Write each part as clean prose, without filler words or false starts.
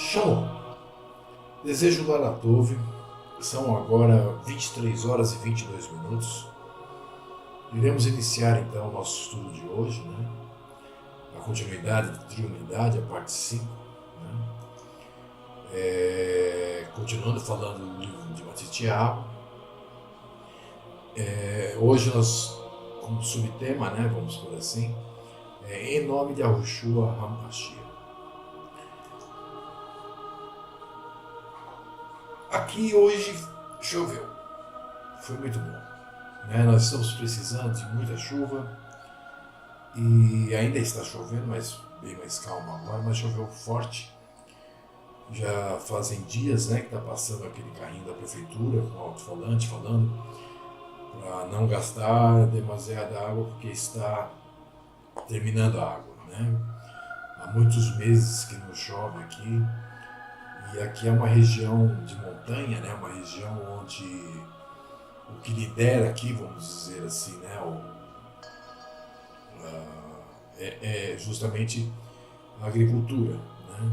Shalom. Desejo Lara Tov. São agora 23 horas e 22 minutos. Iremos iniciar então o nosso estudo de hoje, né? A continuidade de Triunidade, a parte 5. Né? Continuando falando do livro de Matitiyahu. Hoje nós, como subtema, né, vamos por assim, em nome de Yahushua HaMashiach. Aqui hoje choveu, foi muito bom, né? Nós estamos precisando de muita chuva e ainda está chovendo, mas bem mais calmo agora, mas choveu forte. Já fazem dias, né, que está passando aquele carrinho da prefeitura com o alto-falante falando para não gastar demasiada água porque está terminando a água, né? Há muitos meses que não chove aqui. E aqui é uma região de montanha, né? Uma região onde o que lidera aqui, vamos dizer assim, né? É justamente a agricultura, né?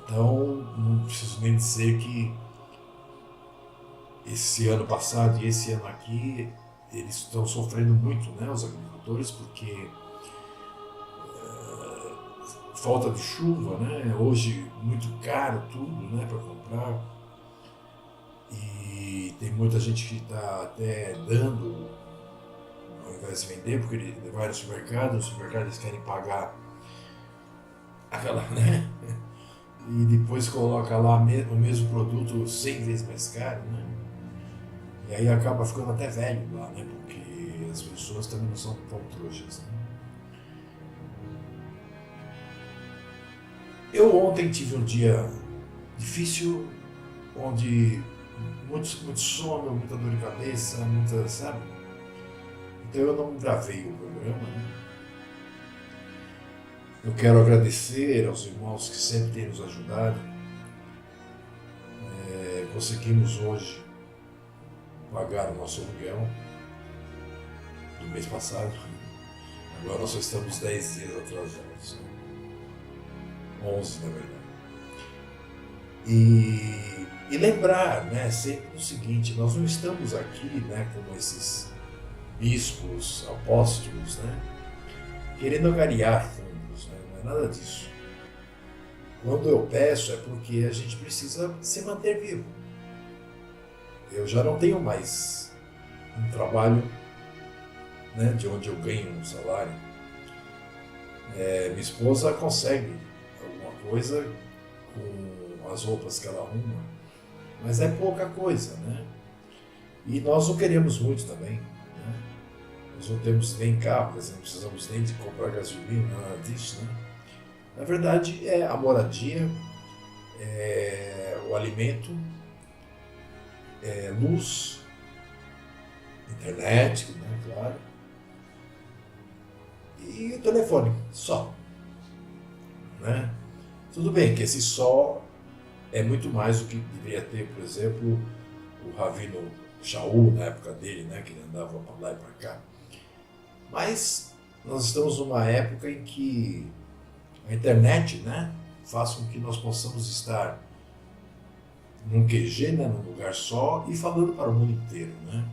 Então, não preciso nem dizer que esse ano passado e esse ano aqui, eles estão sofrendo muito, né? Os agricultores, porque falta de chuva, né? Hoje muito caro tudo, né, para comprar, e tem muita gente que está até dando ao invés de vender, porque ele vai no supermercado, os supermercados querem pagar aquela, né? E depois coloca lá o mesmo produto 100 vezes mais caro, né? E aí acaba ficando até velho lá, né? Porque as pessoas também não são tão trouxas, né? Eu ontem tive um dia difícil, onde muito sono, muita dor de cabeça, muita, sabe? Então eu não gravei o programa, né? Eu quero agradecer aos irmãos que sempre têm nos ajudado. Conseguimos hoje pagar o nosso aluguel do mês passado. Agora nós só estamos 10 dias atrasados, né? 11, na verdade. E lembrar, né, sempre o seguinte: nós não estamos aqui, né, como esses bispos, apóstolos, né, querendo angariar fundos, né, não é nada disso. Quando eu peço é porque a gente precisa se manter vivo. Eu já não tenho mais um trabalho, né, de onde eu ganho um salário. Minha esposa consegue coisa com as roupas que ela arruma, mas é pouca coisa, né? E nós não queremos muito também, né? Nós não temos nem carro, não precisamos nem de comprar gasolina, nada disso, né? Na verdade, é a moradia, é o alimento, é luz, internet, né? Claro, e o telefone, só, né? Tudo bem que esse só é muito mais do que deveria ter, por exemplo, o Ravino Shaul, na época dele, né, que ele andava para lá e para cá. Mas nós estamos numa época em que a internet, né, faz com que nós possamos estar num QG, né, num lugar só, e falando para o mundo inteiro, né?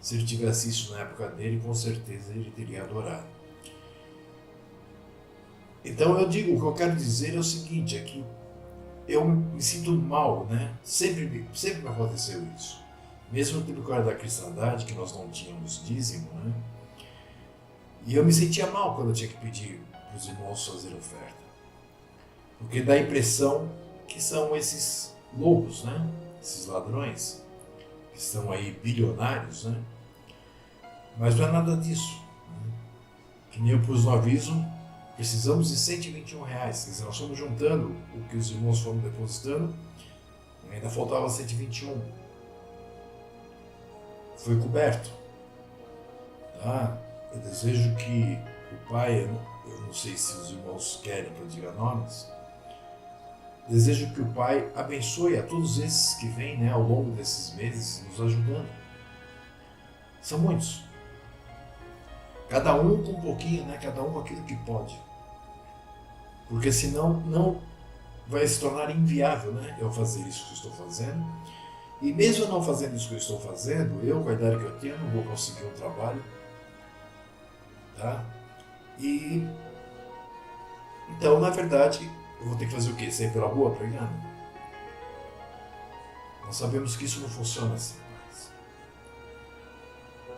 Se ele tivesse isso na época dele, com certeza ele teria adorado. Então eu digo, o que eu quero dizer é o seguinte, é que eu me sinto mal, né? Sempre me aconteceu isso. Mesmo no tempo da cristandade, que nós não tínhamos dízimo, né? E eu me sentia mal quando eu tinha que pedir para os irmãos fazerem oferta. Porque dá a impressão que são esses lobos, né? Esses ladrões, que estão aí bilionários, né? Mas não é nada disso, né? Que nem eu pus no aviso, precisamos de R$121, quer dizer, nós fomos juntando o que os irmãos foram depositando, ainda faltava 121. Foi coberto. Tá? Eu desejo que o Pai, eu não sei se os irmãos querem que eu diga nomes, desejo que o Pai abençoe a todos esses que vêm, né, ao longo desses meses nos ajudando. São muitos. Cada um com um pouquinho, né? Cada um com aquilo que pode. Porque senão vai se tornar inviável, né? Eu fazer isso que estou fazendo. E mesmo eu não fazendo isso que eu estou fazendo, eu, com a idade que eu tenho, não vou conseguir um trabalho. Tá? E então, na verdade, eu vou ter que fazer o quê? Sair pela rua pregando? Nós sabemos que isso não funciona assim mais.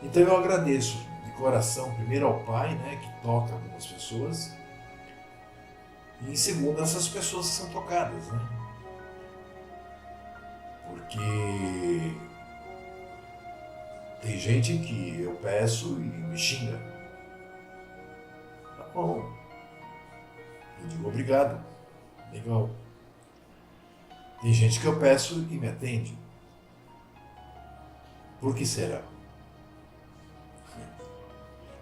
Então eu agradeço de coração, primeiro ao Pai, né, que toca algumas pessoas, e em segundo essas pessoas que são tocadas, né? Porque tem gente que eu peço e me xinga. Tá bom. Eu digo obrigado. Legal. Tem gente que eu peço e me atende. Por que será?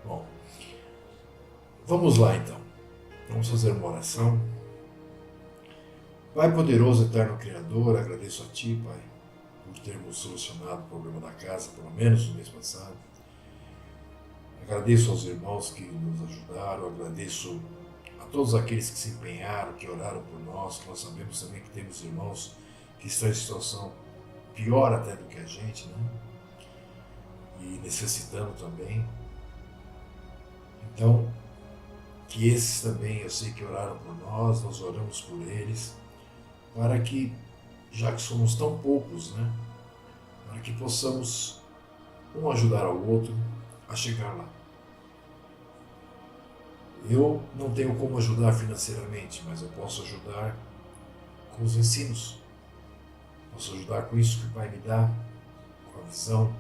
Bom, vamos lá então. Vamos fazer uma oração. Pai poderoso, eterno Criador, agradeço a Ti, Pai, por termos solucionado o problema da casa, pelo menos no mês passado. Agradeço aos irmãos que nos ajudaram, agradeço a todos aqueles que se empenharam, que oraram por nós, que nós sabemos também que temos irmãos que estão em situação pior até do que a gente, né? E necessitando também. Então, que esses também, eu sei que oraram por nós oramos por eles, para que, já que somos tão poucos, né? Para que possamos um ajudar ao outro a chegar lá. Eu não tenho como ajudar financeiramente, mas eu posso ajudar com os ensinos. Posso ajudar com isso que o Pai me dá, com a visão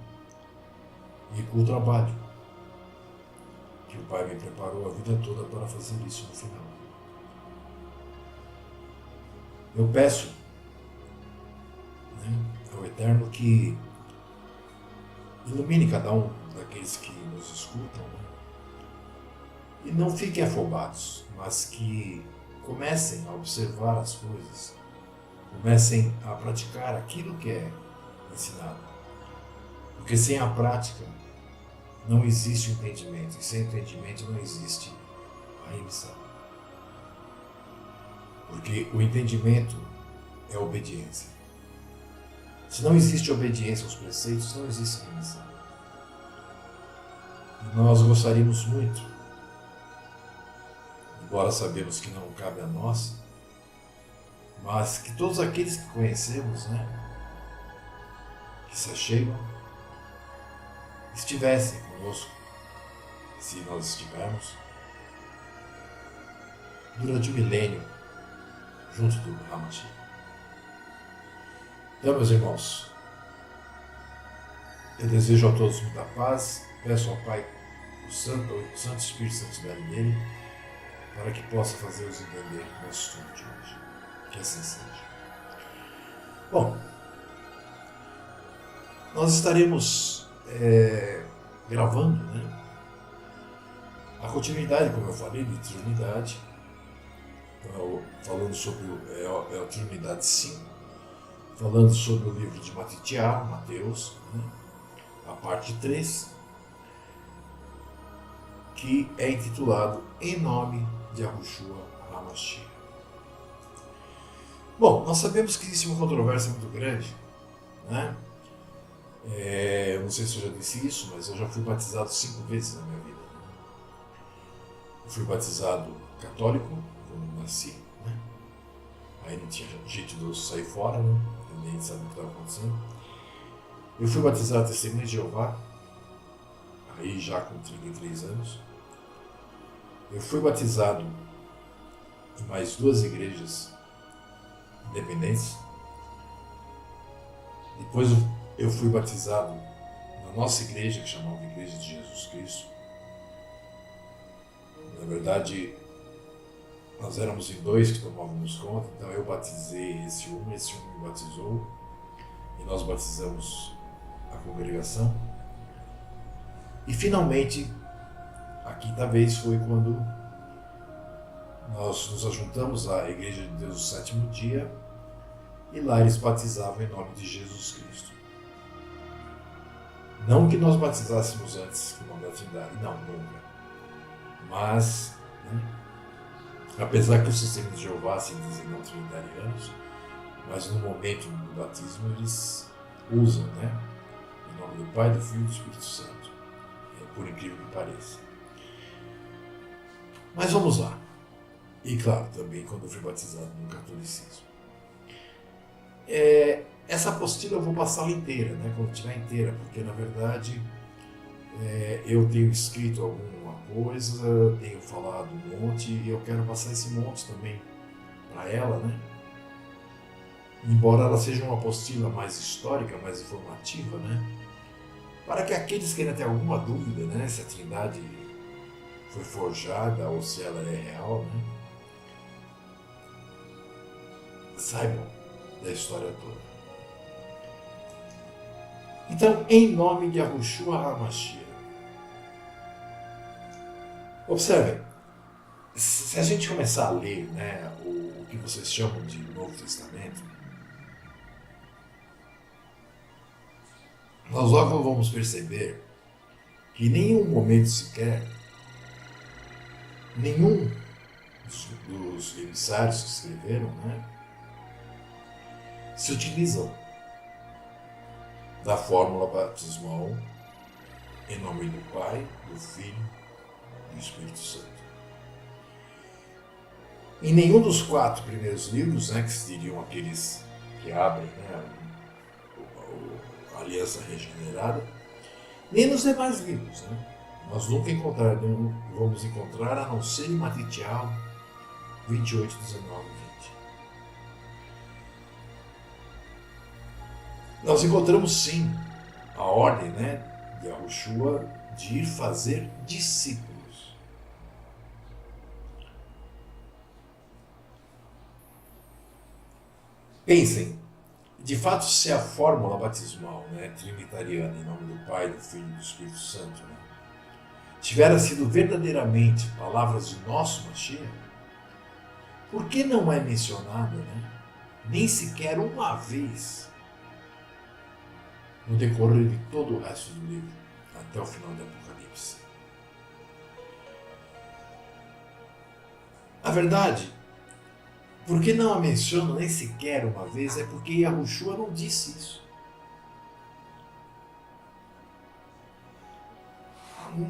e com o trabalho, que o Pai me preparou a vida toda para fazer isso no final. Eu peço, né, ao Eterno que ilumine cada um daqueles que nos escutam, né? E não fiquem afobados, mas que comecem a observar as coisas, comecem a praticar aquilo que é ensinado. Porque sem a prática não existe o entendimento, e sem entendimento não existe a remissão. Porque o entendimento é obediência. Se não existe obediência aos preceitos, não existe remissão. E nós gostaríamos muito, embora sabemos que não cabe a nós, mas que todos aqueles que conhecemos, né, que se achegam, estivessem conosco, se nós estivermos, durante o milênio, junto do Hamashi. Então, meus irmãos, eu desejo a todos muita paz, peço ao Pai, o Santo Espírito Santo dele, para que possa fazer-os entender o nosso estudo de hoje. Que assim seja. Bom, nós estaremos gravando, né, a continuidade, como eu falei, de Trinidade, falando sobre a Trinidade 5, falando sobre o livro de Mateus, né, a parte 3, que é intitulado Em Nome de Yahushua HaMashiach. Bom, nós sabemos que existe uma controvérsia muito grande, né? Eu não sei se eu já disse isso, mas eu já fui batizado 5 vezes na minha vida. Eu fui batizado católico, quando nasci, né? Aí não tinha jeito de eu sair fora, né? Eu nem sabia o que estava acontecendo. Eu fui batizado Testemunha de Jeová, aí já com 33 anos. Eu fui batizado em mais 2 igrejas independentes. Depois eu fui batizado na nossa igreja, que chamava Igreja de Jesus Cristo. Na verdade, nós éramos em 2 que tomávamos conta, então eu batizei esse um me batizou, e nós batizamos a congregação. E finalmente, a 5ª vez foi quando nós nos ajuntamos à Igreja de Deus do 7º dia, e lá eles batizavam em nome de Jesus Cristo. Não que nós batizássemos antes com o nome da Trindade, não, nunca. Mas, né, Apesar que os testemunhos de Jeová se dizem não trinitarianos, mas no momento do batismo eles usam, né? Em nome do Pai, do Filho e do Espírito Santo. Por incrível que pareça. Mas vamos lá. E claro, também quando eu fui batizado no catolicismo. Essa apostila eu vou passá-la inteira, né? Quando tiver inteira, porque na verdade eu tenho escrito alguma coisa, tenho falado um monte e eu quero passar esse monte também para ela, né? Embora ela seja uma apostila mais histórica, mais informativa, né? Para que aqueles que ainda têm alguma dúvida, né? Se a Trindade foi forjada ou se ela é real, né? Saibam da história toda. Então, em nome de Yahushua HaMashiach. Observem, se a gente começar a ler, né, o que vocês chamam de Novo Testamento, nós logo vamos perceber que em nenhum momento sequer, nenhum dos emissários que escreveram, né, se utilizam da fórmula batismal em nome do Pai, do Filho e do Espírito Santo. Em nenhum dos 4 primeiros livros, né, que seriam aqueles que abrem, né, a Aliança Regenerada, nem nos demais livros, né, nós nunca vamos encontrar, a não ser em Matitial 28, 19 e 20. Nós encontramos sim a ordem, né, de Yahushua de ir fazer discípulos. Pensem, de fato, se a fórmula batismal, né, trinitariana, em nome do Pai, do Filho e do Espírito Santo, né, tivera sido verdadeiramente palavras de nosso Mashiach, por que não é mencionada, né, nem sequer uma vez no decorrer de todo o resto do livro, até o final do Apocalipse? A verdade, por que não a menciono nem sequer uma vez, é porque Yahushua não disse isso.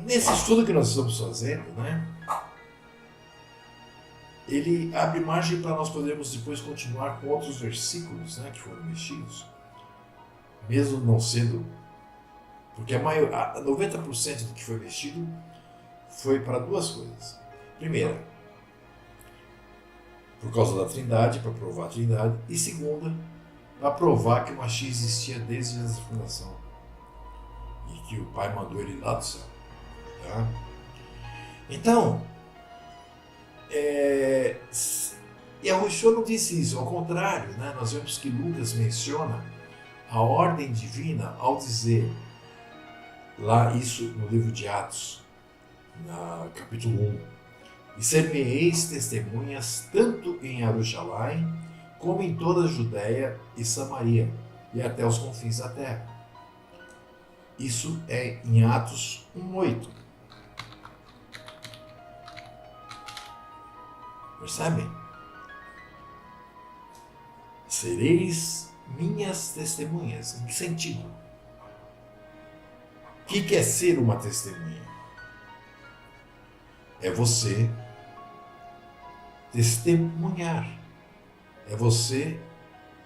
Nesse estudo que nós estamos fazendo, né, ele abre margem para nós podermos depois continuar com outros versículos, né, que foram mexidos, mesmo não sendo, porque a 90% do que foi mexido foi para 2 coisas. Primeira, por causa da Trindade, para provar a Trindade, e segunda, para provar que o Mashiach existia desde a fundação e que o Pai mandou ele lá do céu. Tá? Então, Yahushua não disse isso, ao contrário, né? Nós vemos que Lucas menciona a ordem divina ao dizer, lá isso no livro de Atos, no capítulo 1, e ser-me-eis testemunhas tanto em Jerusalém como em toda a Judéia e Samaria e até os confins da terra. Isso é em Atos 1:8. Percebem? Sereis minhas testemunhas. Em que sentido? O que é ser uma testemunha? É você testemunhar. É você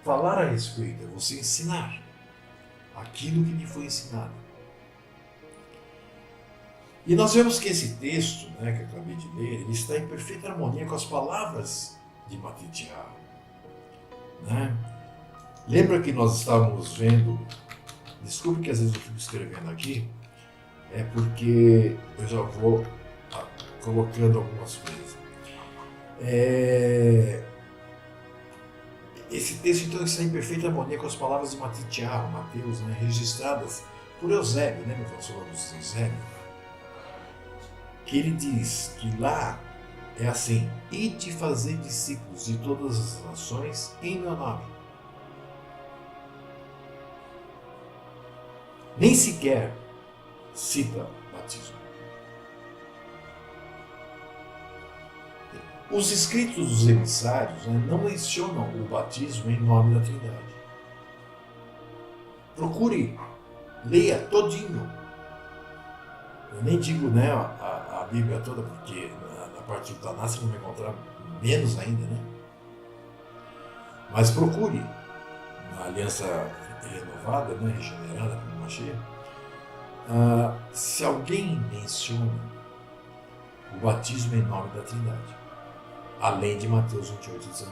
falar a respeito. É você ensinar aquilo que lhe foi ensinado. E nós vemos que esse texto, né, que eu acabei de ler, ele está em perfeita harmonia com as palavras de Matitiyahu, né? Lembra que nós estávamos vendo, desculpe que às vezes eu fico escrevendo aqui, é porque eu já vou colocando algumas coisas. Esse texto então está em perfeita harmonia com as palavras de Matitiyahu, Mateus, né, registradas por Eusébio, lembra que nós falamos de Eusébio? Que ele diz que lá é assim: ide fazer discípulos de todas as nações em meu nome. Nem sequer cita batismo. Os escritos dos emissários, né, não mencionam o batismo em nome da Trindade. Procure, leia todinho. Eu nem digo, né, a Bíblia toda, porque na parte do Tanakh você não vai encontrar menos ainda, né? Mas procure, na aliança renovada, né, regenerada por Mashiach, se alguém menciona o batismo em nome da Trindade, além de Mateus 28:19.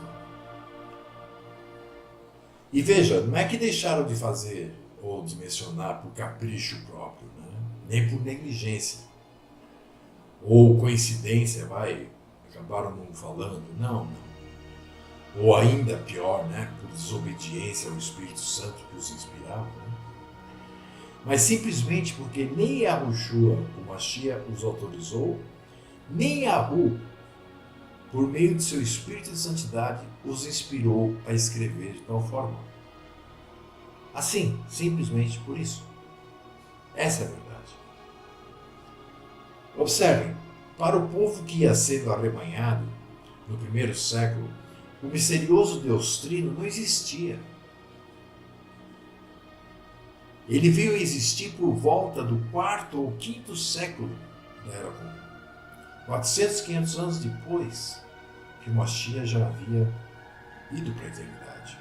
E veja, não é que deixaram de fazer ou de mencionar por capricho próprio, né? Nem por negligência ou coincidência, acabaram não falando, não. Ou ainda pior, né, por desobediência ao Espírito Santo que os inspirava, né? Mas simplesmente porque nem Yahushua, o Mashiach, os autorizou, nem Yahu, por meio de seu Espírito de Santidade, os inspirou a escrever de tal forma. Assim, simplesmente por isso. Essa é a verdade. Observem, para o povo que ia sendo arrebanhado no primeiro século, o misterioso Deus Trino não existia. Ele veio a existir por volta do 4º ou 5º século da Era Comum. 400, 500 anos depois que o Mashiach já havia ido para a eternidade.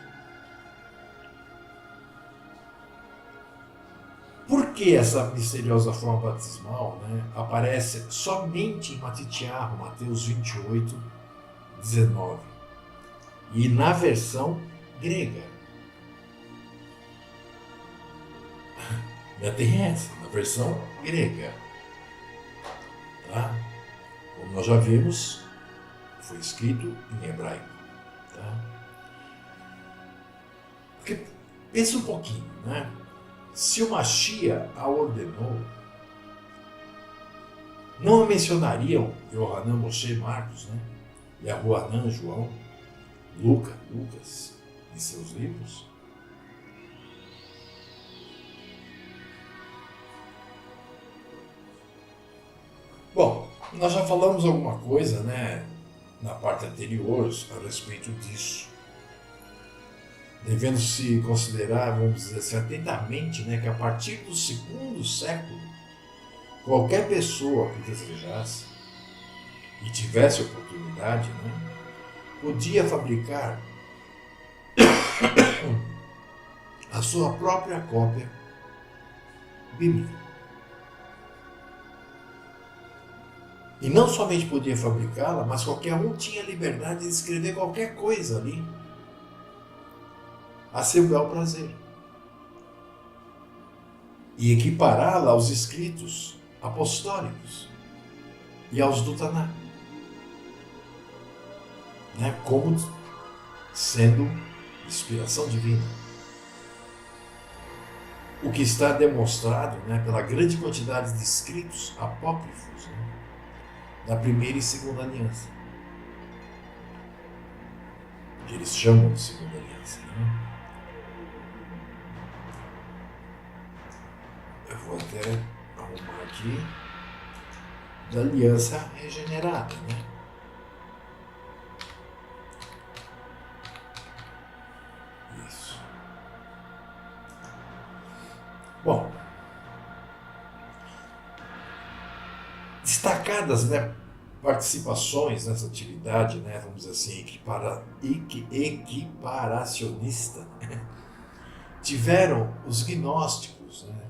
Por que essa misteriosa forma batismal, né, aparece somente em Matitiarro, Mateus 28:19, e na versão grega? Já tem essa, na versão grega. Tá? Como nós já vimos, foi escrito em hebraico. Tá? Porque, pensa um pouquinho, né? Se o Mashiach a ordenou, não a mencionariam Yohanan, Moshe, Marcos, né? Yahuanã, João, Lucas, em seus livros? Bom, nós já falamos alguma coisa, né, na parte anterior a respeito disso. Devendo se considerar, vamos dizer assim, atentamente, né, que a partir do 2º século, qualquer pessoa que desejasse e tivesse oportunidade, né, podia fabricar a sua própria cópia bíblica. E não somente podia fabricá-la, mas qualquer um tinha liberdade de escrever qualquer coisa ali, a seu bel prazer, e equipará-la aos escritos apostólicos e aos do Tanakh, né, como sendo inspiração divina. O que está demonstrado, né, pela grande quantidade de escritos apócrifos, né, da primeira e segunda aliança, que eles chamam de segunda aliança, né? Eu vou até arrumar aqui da aliança regenerada, né? Isso. Bom, destacadas, né, participações nessa atividade, né, vamos dizer assim, equiparacionista, né, tiveram os gnósticos, né,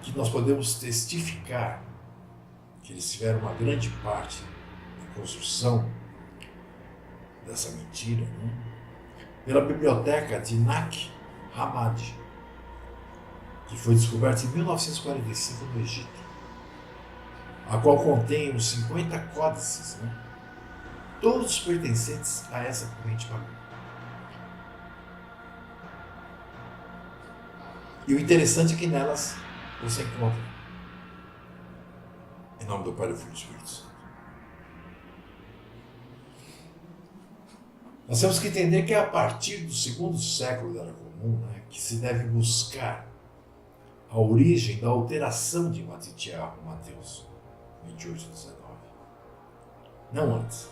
que nós podemos testificar que eles tiveram uma grande parte na construção dessa mentira, né, pela biblioteca de Nag Hammadi, que foi descoberta em 1945 no Egito, a qual contém uns 50 códices, né, todos pertencentes a essa corrente pagã. E o interessante é que nelas você encontra, em nome do Pai, do Filho e do Espírito Santo. Nós temos que entender que é a partir do 2º século da Era Comum, né, que se deve buscar a origem da alteração de Matitiarro, Mateus 28:19. não antes.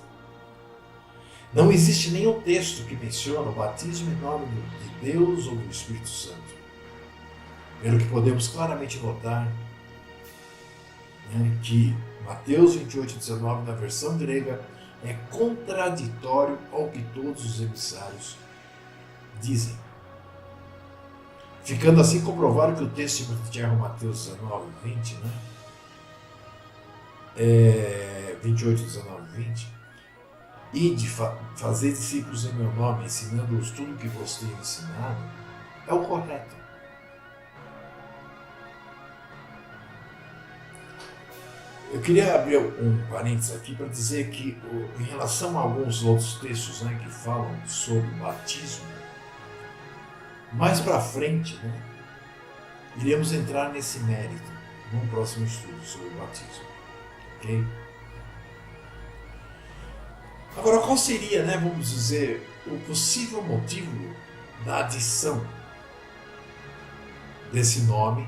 Não existe nenhum texto que mencione o batismo em nome de Deus ou do Espírito Santo. Pelo que podemos claramente notar, né, que Mateus 28:19, na versão grega, é contraditório ao que todos os emissários dizem. Ficando assim comprovado que o texto de Tiago, Mateus 19:20, né, 28, 19 e 20, e de fazer discípulos em meu nome, ensinando-os tudo o que vos tenho ensinado, é o correto. Eu queria abrir um parênteses aqui para dizer que, em relação a alguns outros textos, né, que falam sobre o batismo, mais para frente, né, iremos entrar nesse mérito num próximo estudo sobre o batismo. Ok? Agora, qual seria, né, vamos dizer, o possível motivo da adição desse nome,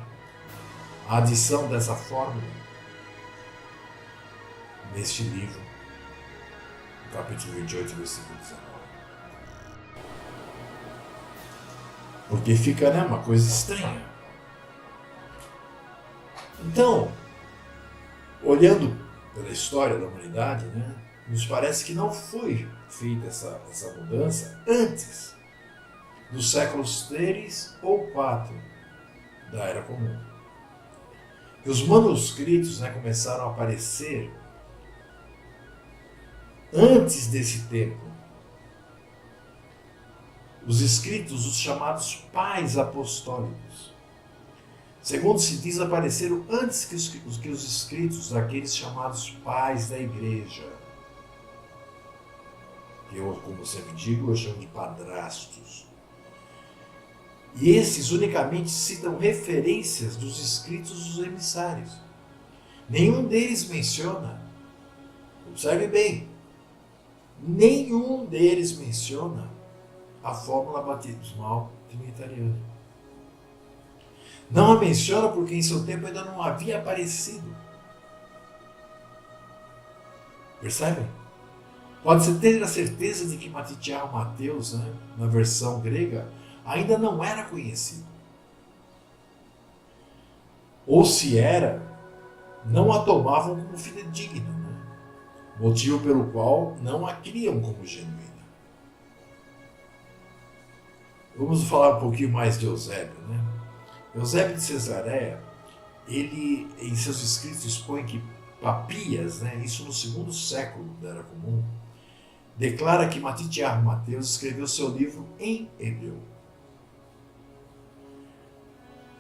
a adição dessa fórmula neste livro, no capítulo 28, versículo 19? Porque fica, né, uma coisa estranha. Então, olhando pela história da humanidade, né, nos parece que não foi feita essa mudança antes dos séculos 3 ou 4 da Era Comum. E os manuscritos, né, começaram a aparecer antes desse tempo. Os escritos, os chamados pais apostólicos, segundo se diz, apareceram antes que os escritos daqueles chamados pais da igreja. Eu, como sempre digo, eu chamo de padrastos. E esses unicamente citam referências dos escritos dos emissários. Nenhum deles menciona, observe bem, nenhum deles menciona a fórmula batismal trinitariana. Não a menciona porque em seu tempo ainda não havia aparecido. Percebem? Pode-se ter a certeza de que Matitiao Mateus, né, na versão grega, ainda não era conhecido. Ou se era, não a tomavam como fidedigna, né? Motivo pelo qual não a criam como genuína. Vamos falar um pouquinho mais de Eusébio, né? Eusébio de Cesareia, ele em seus escritos expõe que Papias, né, isso no segundo século da Era Comum, declara que Matitiao Mateus escreveu seu livro em hebreu.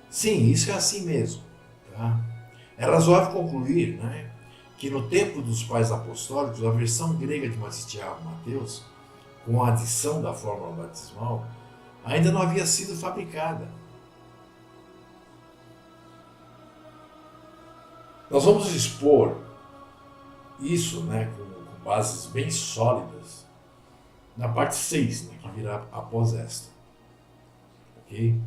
Sim, isso é assim mesmo. Tá? É razoável concluir, né, que no tempo dos pais apostólicos, a versão grega de Matitiao Mateus, com a adição da fórmula batismal, ainda não havia sido fabricada. Nós vamos expor isso, né, com bases bem sólidas na parte 6, né, que virá após esta. Ok?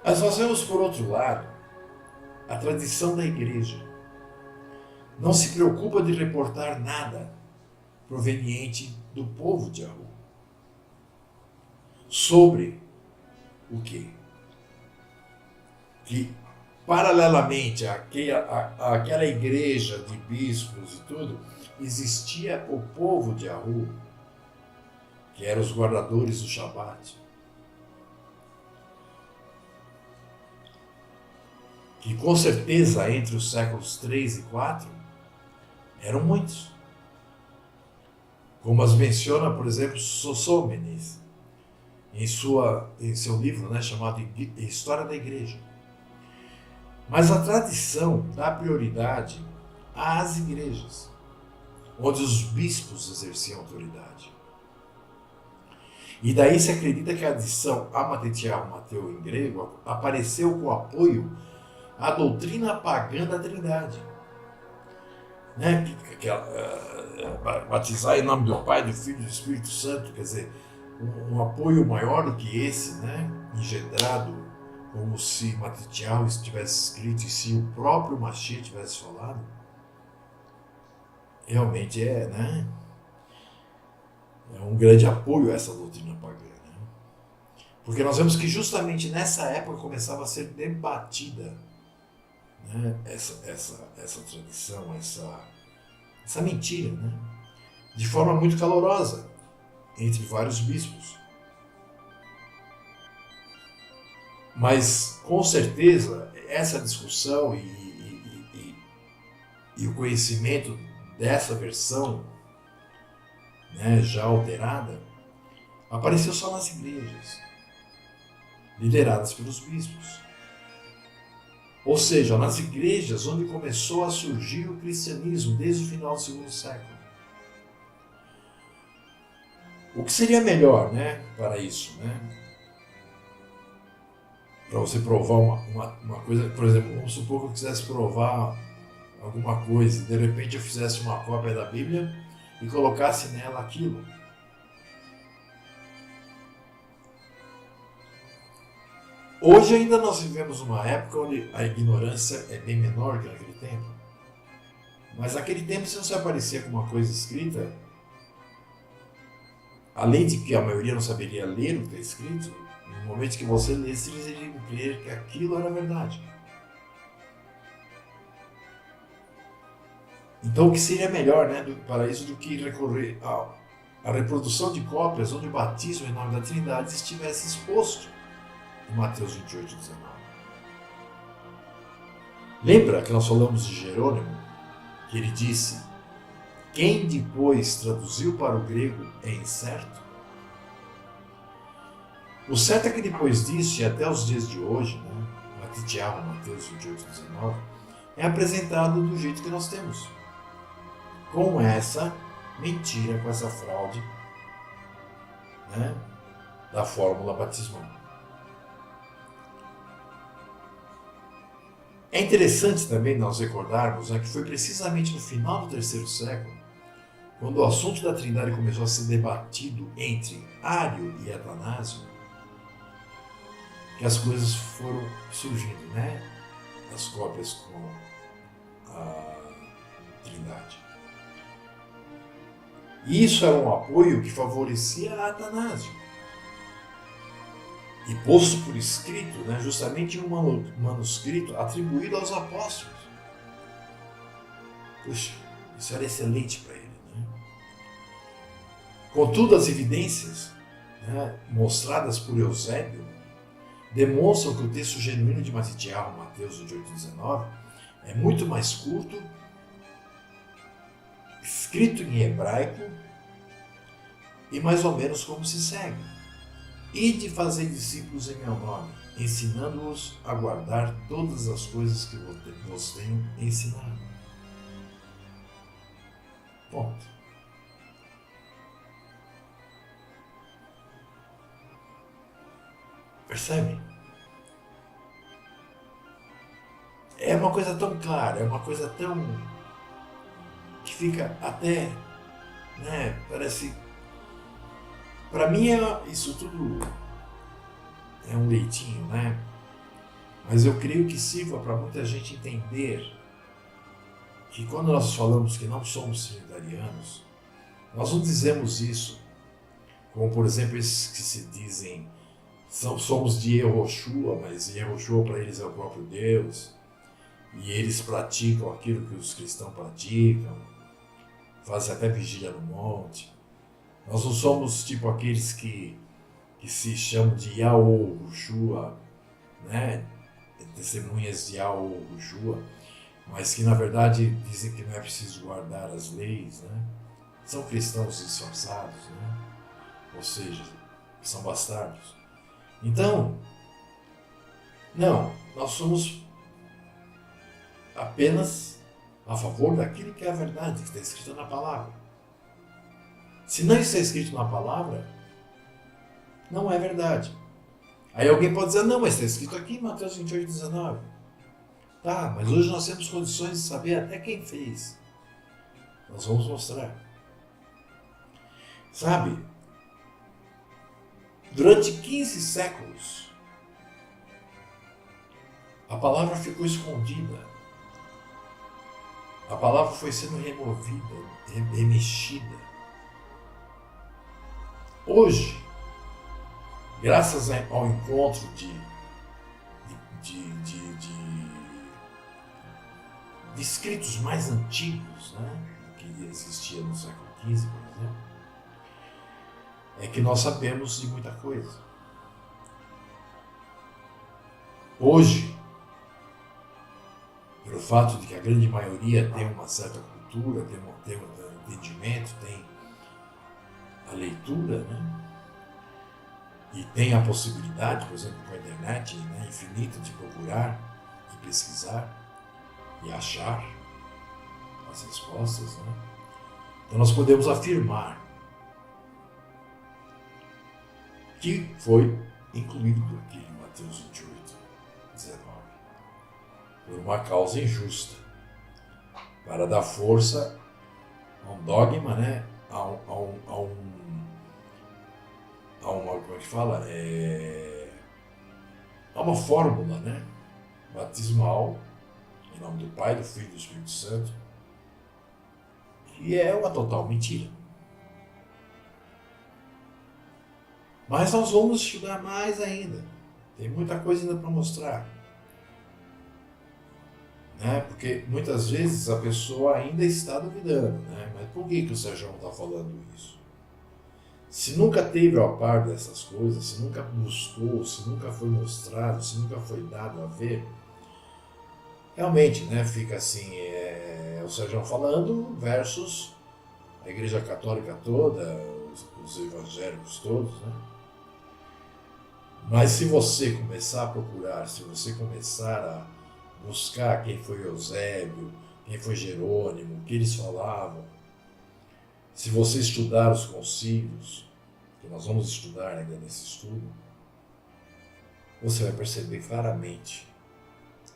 Mas nós vemos, por outro lado, a tradição da igreja. Não se preocupa de reportar nada proveniente do povo de Arru. Sobre o quê? Que, paralelamente àquela igreja de bispos e tudo, existia o povo de Arru, que eram os guardadores do Shabat, que com certeza entre os séculos 3 e 4 eram muitos. Como as menciona, por exemplo, Sossômenes, em seu livro, né, chamado História da Igreja. Mas a tradição dá prioridade às igrejas, onde os bispos exerciam autoridade. E daí se acredita que a adição a Matitiao Mateus em grego apareceu com apoio à doutrina pagã da Trindade. Né? Batizar em nome do Pai, do Filho e do Espírito Santo, quer dizer, um apoio maior do que esse, né? Engendrado, como se Matitiao tivesse escrito e se o próprio Mashiach tivesse falado. realmente é, né? É um grande apoio a essa doutrina pagã. Né? Porque nós vemos que justamente nessa época começava a ser debatida, né? essa tradição, essa mentira, né? De forma muito calorosa entre vários bispos. Mas, com certeza, essa discussão e o conhecimento dessa versão, né, já alterada, apareceu só nas igrejas, lideradas pelos bispos. Ou seja, nas igrejas onde começou a surgir o cristianismo desde o final do segundo século. O que seria melhor, né, para isso, né? Para você provar uma coisa, por exemplo, vamos supor que eu quisesse provar alguma coisa, de repente eu fizesse uma cópia da Bíblia e colocasse nela aquilo. Hoje ainda nós vivemos uma época onde a ignorância é bem menor que naquele tempo. Mas naquele tempo, se você aparecia com uma coisa escrita, além de que a maioria não saberia ler o que está escrito, no momento que você lesse, eles iriam crer que aquilo era verdade. Então, o que seria melhor, né, para isso do que recorrer à reprodução de cópias onde o batismo em nome da Trindade estivesse exposto em Mateus 28, 19. Lembra que nós falamos de Jerônimo? Que ele disse: quem depois traduziu para o grego é incerto? O certo é que depois disso, e até os dias de hoje, né, Mateus 28, 19, é apresentado do jeito que nós temos. Com essa mentira, com essa fraude, né, da fórmula batismal. É interessante também nós recordarmos, né, que foi precisamente no final do terceiro século, quando o assunto da Trindade começou a ser debatido entre Ário e Atanásio, que as coisas foram surgindo, né? As cópias com a Trindade. E isso era um apoio que favorecia a Atanásio. E posto por escrito, né, justamente em um manuscrito atribuído aos apóstolos. Puxa, isso era excelente para ele. Né? Contudo, as evidências, né, mostradas por Eusébio demonstram que o texto genuíno de Matitiarro, Mateus 28, 19, é muito mais curto, escrito em hebraico e mais ou menos como se segue: e de fazer discípulos em meu nome, ensinando-os a guardar todas as coisas que vos tenho ensinado. Ponto. Percebe? É uma coisa tão clara, é uma coisa tão... que fica até, né, parece... Para mim isso tudo é um leitinho, né? Mas eu creio que sirva para muita gente entender que quando nós falamos que não somos trinitarianos, nós não dizemos isso como, por exemplo, esses que se dizem somos de Yehoshua, mas Yehoshua para eles é o próprio Deus, e eles praticam aquilo que os cristãos praticam, fazem até vigília no monte. Nós não somos tipo aqueles que se chamam de Yahushua, né? Testemunhas de Yahushua, mas que na verdade dizem que não é preciso guardar as leis, né? São cristãos disfarçados, né? Ou seja, são bastardos. Então, não, nós somos apenas a favor daquilo que é a verdade, que está escrito na palavra. Se não está escrito na palavra, não é verdade. Aí alguém pode dizer: não, mas está escrito aqui em Mateus 28, 19. Tá, mas hoje nós temos condições de saber até quem fez. Nós vamos mostrar. Sabe, durante 15 séculos, a palavra ficou escondida. a palavra foi sendo removida, remexida. Hoje, graças ao encontro de escritos mais antigos, né, que existia no século XV, por exemplo, é que nós sabemos de muita coisa. Hoje, pelo fato de que a grande maioria tem uma certa cultura, tem um entendimento, tem a leitura, né, e tem a possibilidade, por exemplo, com a internet, né, infinita, de procurar e pesquisar e achar as respostas, né? Então nós podemos afirmar que foi incluído aqui em Mateus 28, 19, por uma causa injusta, para dar força a um dogma, né? a uma, como é que fala? A uma fórmula, né, batismal, em nome do Pai, do Filho e do Espírito Santo, que é uma total mentira. Mas nós vamos estudar mais ainda. Tem muita coisa ainda para mostrar. Né? Porque muitas vezes a pessoa ainda está duvidando. Né? Mas por que o Sérgio está falando isso? Se nunca teve ao par dessas coisas, se nunca buscou, se nunca foi mostrado, se nunca foi dado a ver, realmente, né, fica assim, o Sérgio falando versus a Igreja Católica toda, os evangélicos todos, né? Mas se você começar a procurar, se você começar a buscar quem foi Eusébio, quem foi Jerônimo, o que eles falavam, se você estudar os concílios, que nós vamos estudar ainda nesse estudo, você vai perceber claramente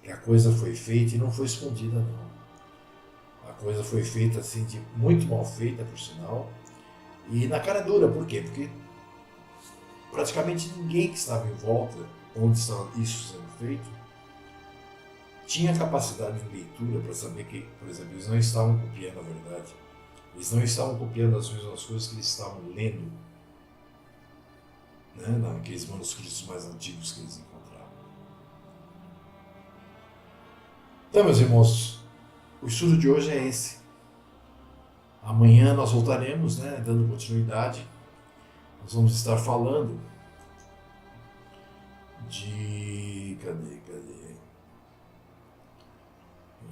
que a coisa foi feita e não foi escondida, não. A coisa foi feita assim, muito mal feita, por sinal, e na cara dura. Por quê? Porque praticamente ninguém que estava em volta, onde estava isso sendo feito, tinha capacidade de leitura para saber que, por exemplo, eles não estavam copiando a verdade. Eles não estavam copiando as mesmas coisas que eles estavam lendo, né, naqueles manuscritos mais antigos que eles encontraram. Então, meus irmãos, o estudo de hoje é esse. Amanhã nós voltaremos, né, dando continuidade. Nós vamos estar falando de... Cadê?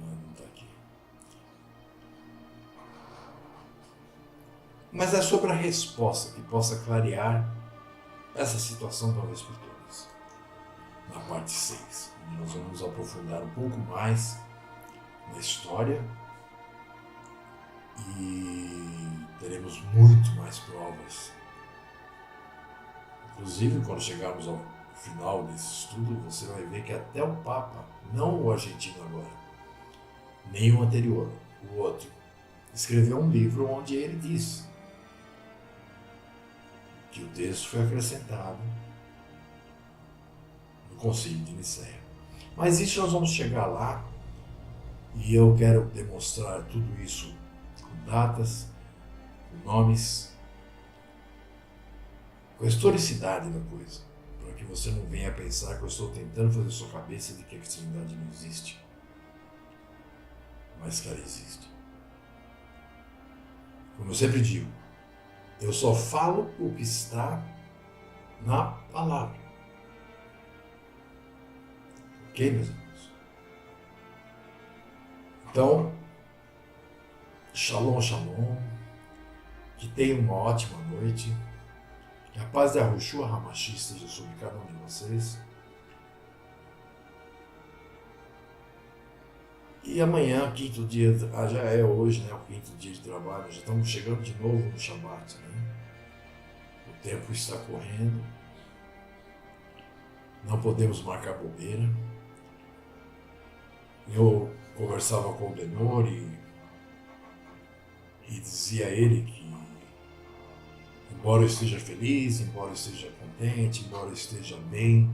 Não está aqui. Mas é sobre a resposta que possa clarear essa situação de uma vez por todas. Na parte 6, onde nós vamos aprofundar um pouco mais na história e teremos muito mais provas. Inclusive, quando chegarmos ao final desse estudo, você vai ver que até o Papa, não o argentino agora, nem o anterior, o outro, escreveu um livro onde ele diz que o texto foi acrescentado no Concílio de Nicéia. Mas isso nós vamos chegar lá e eu quero demonstrar tudo isso com datas, com nomes, com a historicidade da coisa, para que você não venha pensar que eu estou tentando fazer sua cabeça de que a cristandade não existe, mas que ela existe. Como eu sempre digo, eu só falo o que está na palavra. Ok, meus irmãos? Então, shalom, shalom. Que tenham uma ótima noite. Que a paz de Yahushua HaMashiach esteja sobre cada um de vocês. E amanhã, quinto dia, já é hoje, né, o quinto dia de trabalho, já estamos chegando de novo no Shabat, né? O tempo está correndo, não podemos marcar bobeira. Eu conversava com o Benor e dizia a ele que, embora eu esteja feliz, embora eu esteja contente, embora eu esteja bem,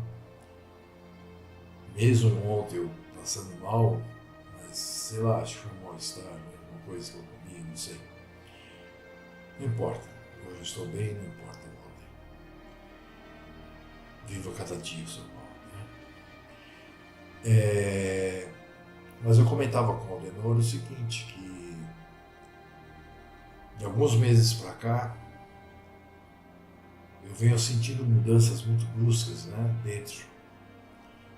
mesmo ontem eu passando mal, mas sei lá, acho que foi um mal-estar, né? Uma coisa que eu comi, não sei. Não importa. Hoje eu estou bem, não importa ontem. Viva cada dia, São Paulo. Né? Mas eu comentava com o Aldenor o seguinte, que de alguns meses para cá eu venho sentindo mudanças muito bruscas, né, dentro.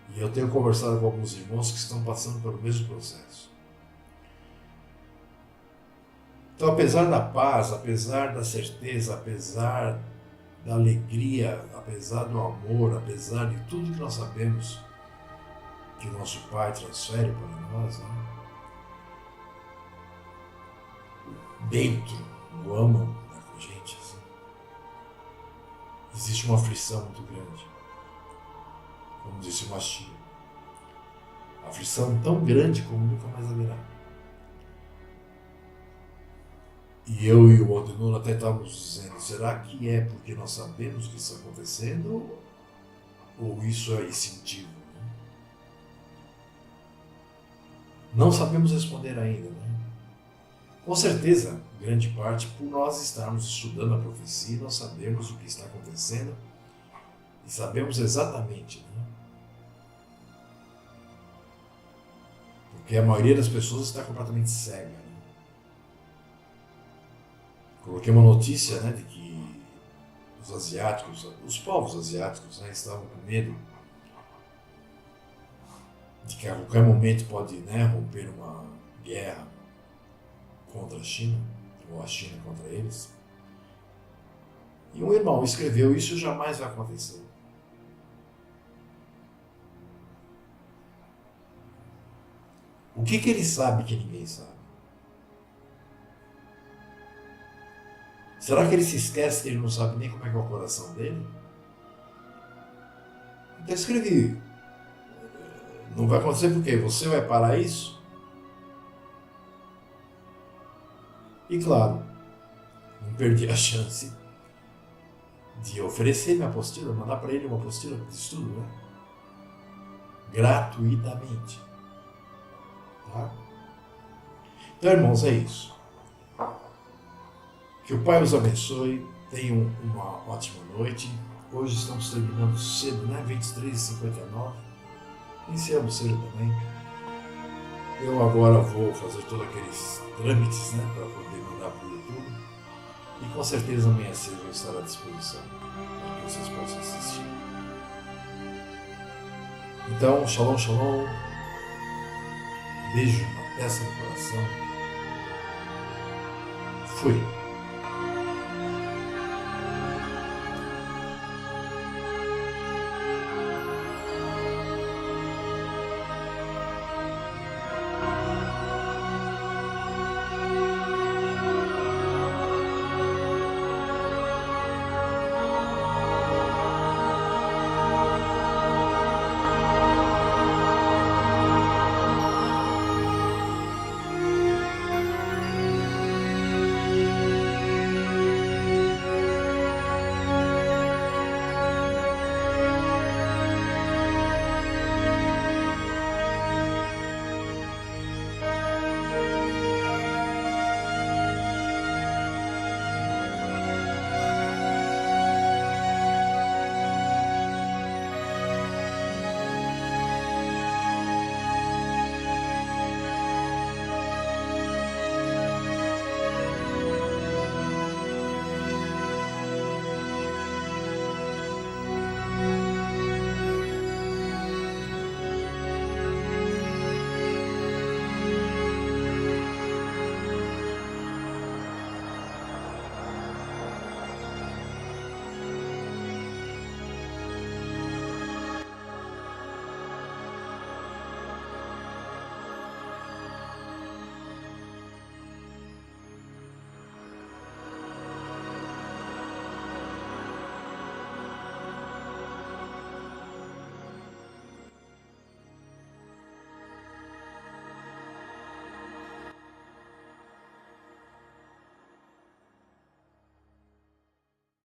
E eu tenho conversado com alguns irmãos que estão passando pelo mesmo processo. Então, apesar da paz, apesar da certeza, apesar da alegria, apesar do amor, apesar de tudo que nós sabemos que o nosso Pai transfere para nós, né? Dentro do amam, né, com a gente, assim, existe uma aflição muito grande. Como disse o Machia, aflição tão grande como nunca mais haverá. E eu e o Aldenor até estávamos dizendo, será que é porque nós sabemos o que está acontecendo ou isso é instintivo? Né? Não sabemos responder ainda, né? Com certeza, grande parte, por nós estarmos estudando a profecia, nós sabemos o que está acontecendo e sabemos exatamente, né? Porque a maioria das pessoas está completamente cega. Né? Coloquei uma notícia, né, de que os asiáticos, os povos asiáticos, né, estavam com medo de que a qualquer momento pode, né, romper uma guerra contra a China, ou a China contra eles. E um irmão escreveu, isso jamais vai acontecer. O que ele sabe que ninguém sabe? Será que ele se esquece que ele não sabe nem como é que é o coração dele? Então escrevi. Não vai acontecer porque você vai parar isso? E claro, não perdi a chance de oferecer minha apostila, mandar para ele uma apostila de estudo, né? Gratuitamente. Tá? Então, irmãos, é isso. Que o Pai os abençoe, tenham uma ótima noite. Hoje estamos terminando cedo, né? 23h59. Iniciamos cedo também. Eu agora vou fazer todos aqueles trâmites, né? Para poder mandar para o YouTube. E com certeza amanhã cedo eu estarei à disposição para que vocês possam assistir. Então, shalom, shalom. Beijo na testa do coração. Fui.